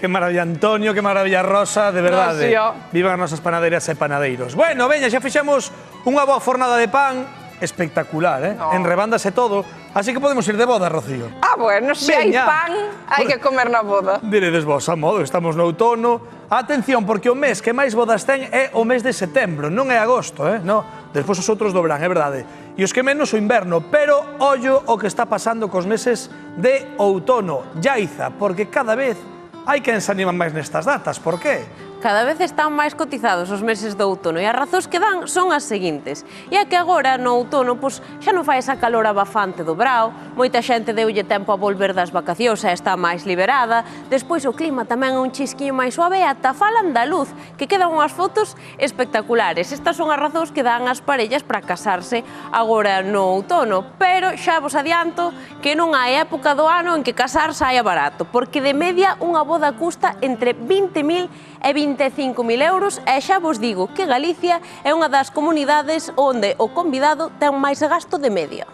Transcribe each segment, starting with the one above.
Que maravilla Antonio, que maravilla Rosa, de verdade. Vivan as nosas panaderas e panadeiros. Bueno, veña, xa fixemos unha boa fornada de pan espectacular, enrebándase todo. Así que podemos ir de boda, Rocío. Ah, bueno, se hai pan, hai que comer na boda. Diredes vos, a modo, estamos no outono. Atención, porque o mes que máis bodas ten é o mes de setembro, non é agosto, no. Despois os outros dobrán, é verdade. E os que menos o inverno, pero ollo o que está pasando cos meses de outono. Yaiza, porque cada vez hai quen se anima máis nestas datas, por qué? Cada vez están máis cotizados os meses do outono e as razóns que dan son as seguintes. E é que agora, no outono, xa non fai esa calor abafante do brao, moita xente deulle tempo a volver das vacacións e está máis liberada, despois o clima tamén é un chisquiño máis suave e ata falan da luz, que quedan unhas fotos espectaculares. Estas son as razóns que dan as parellas para casarse agora no outono, pero xa vos adianto que non hai época do ano en que casar saia barato, porque de media unha boda custa entre 20.000 e 25.000 euros e xa vos digo que Galicia é unha das comunidades onde o convidado ten máis gasto de media.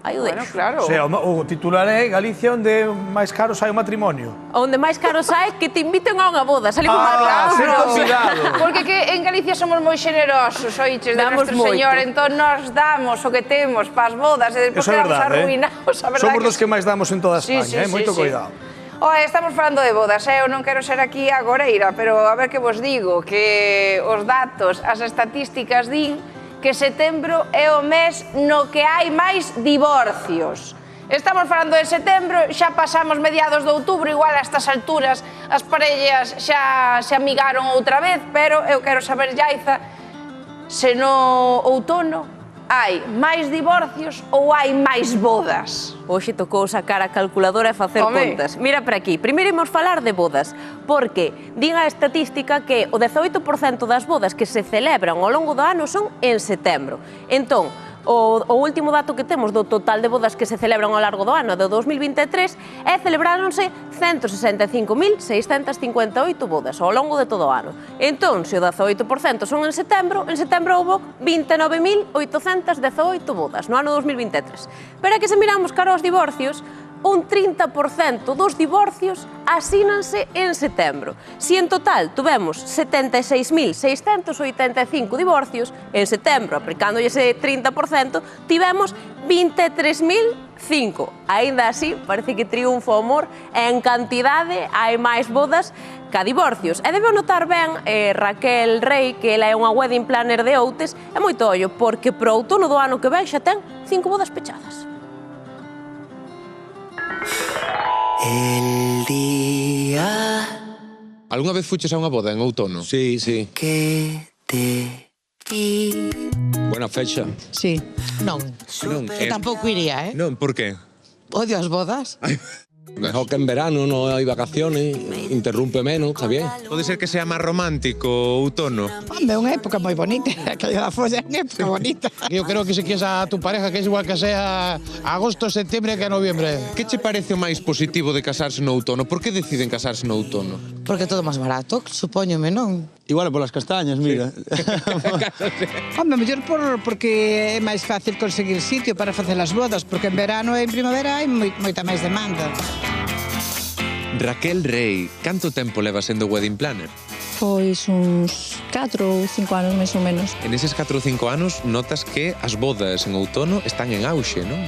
Aí o deixo. Claro. O sea, o titular é Galicia onde máis caro sai o matrimonio. Onde máis caro sai que te inviten a unha boda. Salimos máis ser convidado. Porque que en Galicia somos moi xenerosos, oiches, de Nuestro Señor, entón nos damos o que temos para as bodas e despois quedamos arruinados. Somos dos que máis damos en toda España, moito cuidado. Estamos falando de bodas, eu non quero ser aquí agoreira, pero a ver que vos digo, que os datos, as estatísticas din que setembro é o mes no que hai máis divorcios. Estamos falando de setembro, xa pasamos mediados de outubro, igual a estas alturas as parellas xa se amigaron outra vez, pero eu quero saber, Yaiza, se no outono hai máis divorcios ou hai máis bodas? Hoxe tocou sacar a calculadora e facer contas. Mira para aquí, primeiro imos falar de bodas, porque din a estatística que o 18% das bodas que se celebran ao longo do ano son en setembro. Entón, o último dato que temos do total de bodas que se celebran ao largo do ano de 2023 é celebráronse 165.658 bodas ao longo de todo o ano. Entón, se o 18% son en setembro houbo 29.818 bodas no ano 2023. Pero é que se miramos cara aos divorcios, un 30% dos divorcios asínanse en setembro. Si en total tuvemos 76.685 divorcios, en setembro, aplicándolle ese 30%, tivemos 23.005. Aínda así, parece que triunfa o amor e en cantidade hai máis bodas ca divorcios. E debe notar ben Raquel Rey, que ela é unha wedding planner de Outes, é moito ollo, porque pro outono do ano que ven xa ten 5 bodas pechadas. El día... Algunha vez fuches a unha boda en outono? Sí, sí. Que te vi... Buena fecha. Sí. Non. Tampouco iría, Non, por qué? Odio as bodas. Mejor que en verano, no hay vacaciones, interrumpe menos, está bien. Pode ser que sea máis romántico o outono? Hombre, é unha época moi bonita. Aquella da folla é unha época bonita. Yo creo que si quieres a tu pareja, que es igual que sea agosto, septiembre que noviembre. Que che parece o máis positivo de casarse no outono? Por que deciden casarse no outono? Porque é todo máis barato, supóñome, non? Igual por las castañas, mira. Hombre, mellor porque é máis fácil conseguir sitio para facer as bodas, porque en verano e en primavera hai moita máis demanda. Raquel Rey, canto tempo leva sendo wedding planner? Pois uns 4 ou 5 anos, máis ou menos. En eses 4 ou 5 anos notas que as bodas en outono están en auxe, non?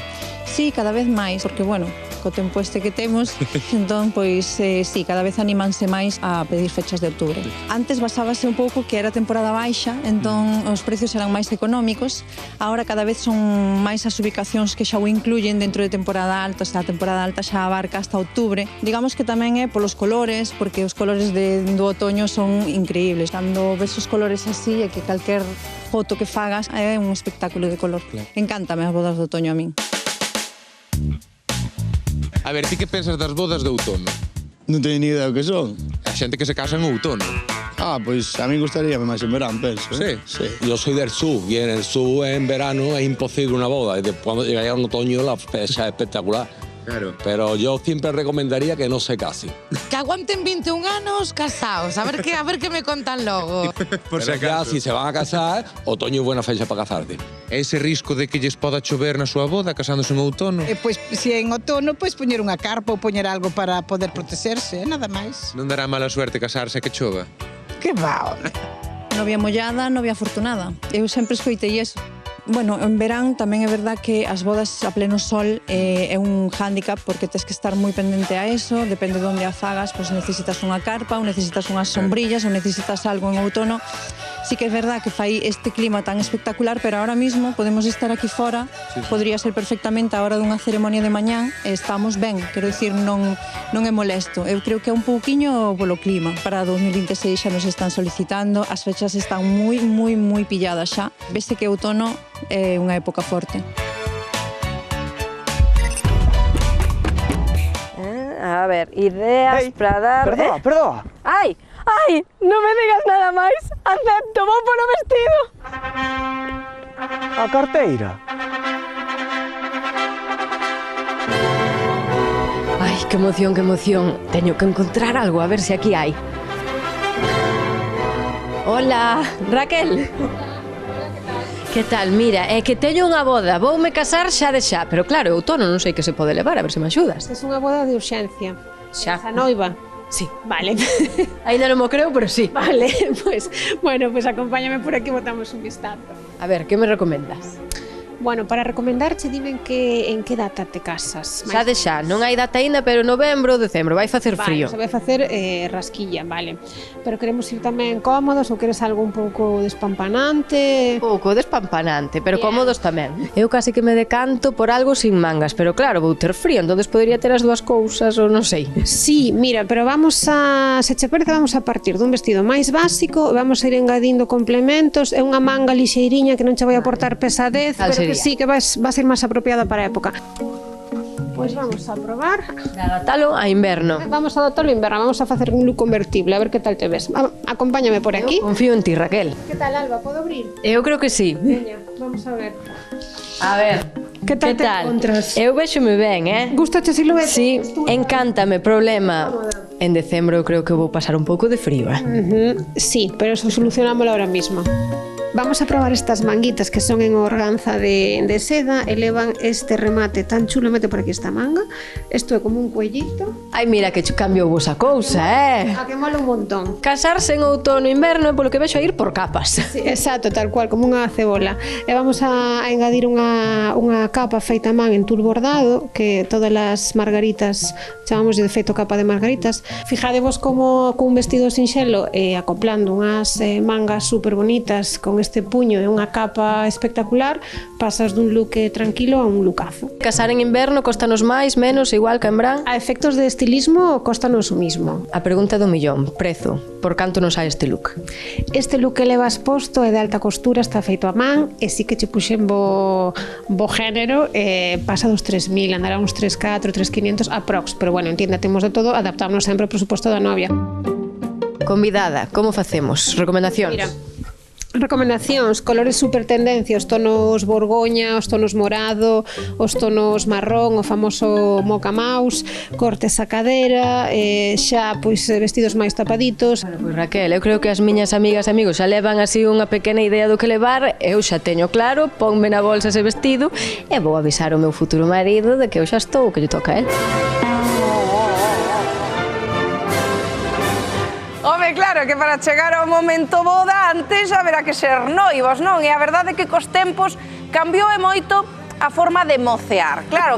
Sí, cada vez máis, porque, bueno, co tempo este que temos, entón, pois, sí, cada vez anímanse máis a pedir fechas de outubro. Antes basábase un pouco que era temporada baixa, entón os precios eran máis económicos. Agora cada vez son máis as ubicacións que xa o incluyen dentro de temporada alta, o sea, a temporada alta xa abarca hasta outubro. Digamos que tamén é polos colores, porque os colores do otoño son increíbles. Cando ves os colores así, é que calquer foto que fagas é un espectáculo de color. Encántame as bodas de otoño a min. A ver, ti que pensas das bodas de outono? Non teño ni idea o que son. A xente que se casa en outono. Pois a mí gustaríame máis en verano, penso. Sí. Yo soy del sur y en el sur en verano es imposible una boda y después cuando llega el otoño la fecha es espectacular. Claro. Pero yo siempre recomendaría que no se casen. Que aguanten 21 anos casados. A ver que me contan logo. Por si Pero ya, acaso. si se van a casar, otoño é buena fecha para casarte. Ese risco de que lles poda chover na súa boda casándose en outono. Pois, se en outono, pois poñer unha carpa ou poñer algo para poder protegerse, nada máis. Non dará mala suerte casarse que chova. Que va, Novia mollada, novia afortunada. Eu sempre escoitei eso. Bueno, en verán tamén é verdad que as bodas a pleno sol é un hándicap porque tens que estar moi pendente a eso, depende de onde a fagas, pois necesitas unha carpa, ou necesitas unhas sombrillas, ou necesitas algo en outono. Sí que é verdad que fai este clima tan espectacular, pero ahora mismo podemos estar aquí fora, podría ser perfectamente a hora dunha ceremonia de mañán, e estamos ben, quero dicir, non é molesto. Eu creo que é un pouquiño polo clima. Para 2026 xa nos están solicitando, as fechas están moi pilladas xa. Vese que outono é unha época forte. A ver, ideas para dar... Perdoa. Ai, non me digas nada máis. Acepto, vou polo vestido. A carteira. Ai, que emoción, que emoción. Teño que encontrar algo, a ver se aquí hai. Hola, Raquel. Que tal? Mira, é que teño unha boda, voume casar xa de xa, pero claro, outono non sei que se pode levar, a ver se me axudas. É unha boda de urxencia. Xa. A noiva. Sí. Vale. Ainda non mo creo, pero sí. Vale, pues acompáñame por aquí e botamos un vistazo. A ver, que me recomendas? Bueno, para recomendarche, dime en que data te casas. Xa de xa, non hai data aínda, pero novembro ou decembro, vai facer frío. Vale, se vai facer rasquilla, vale. Pero queremos ir tamén cómodos ou queres algo un pouco despampanante? Pouco despampanante, pero cómodos tamén. Eu casi que me decanto por algo sin mangas, pero claro, vou ter frío, entonces podería ter as dúas cousas ou non sei. Sí, mira, pero se che parece, vamos a partir dun vestido máis básico, vamos a ir engadindo complementos, é unha manga lixeiriña que non che vai aportar pesadez, pero que sí que va a ser máis apropiada para a época. Pois vamos a probar. Adaptalo a inverno. Vamos a adaptalo a inverno, vamos a facer un look convertible, a ver que tal te ves. Acompáñame por aquí. Eu confío en ti, Raquel. Que tal, Alba? Podo abrir? Eu creo que sí. Veña, vamos a ver. A ver, que tal te encontras? Eu vexome ben, Gustache a silueta? Sí, encántame, problema. En decembro eu creo que vou pasar un pouco de frío, Sí, pero eso solucionámoslo ahora mismo. Vamos a probar estas manguitas que son en organza de seda e levan este remate tan chulo. Mete por aquí esta manga. Isto é como un cuellito. Ai, mira que cambiou vos a cousa, A que mola un montón. Casarse en outono e inverno, polo que vexo a ir por capas. Sí, exacto, tal cual, como unha cebola. E vamos a engadir unha capa feita a man en tul bordado, que todas as margaritas chamamos de feito capa de margaritas. Fijadevos como cun vestido sinxelo acoplando unhas mangas super bonitas con este puño e unha capa espectacular, pasas dun look tranquilo a un lookazo. Casar en inverno costanos máis, menos, igual que en verán? A efectos de estilismo costanos o mismo. A pregunta do millón, prezo. Por canto nos sai este look? Este look que levas posto é de alta costura, está feito a man e sí que che puxen bo género, pasa dos 3.000, andará uns 3.400, 3.500 aprox, pero bueno, entienda, temos de todo, adaptámonos sempre ao presuposto da novia. Convidada, como facemos? Recomendacións? Mira, recomendacións, colores super tendencia, os tonos borgoña, os tonos morado, os tonos marrón, o famoso mocha mouse, cortes a cadera, xa pois vestidos máis tapaditos. Bueno, pois Raquel, eu creo que as miñas amigas e amigos xa levan así unha pequena idea do que levar, eu xa teño claro, ponme na bolsa ese vestido e vou avisar o meu futuro marido de que eu xa estou, que lle toca a él. Home, claro, que para chegar ao momento boda antes haberá que ser noivos, non? E a verdade é que cos tempos cambiou moito a forma de mocear. Claro,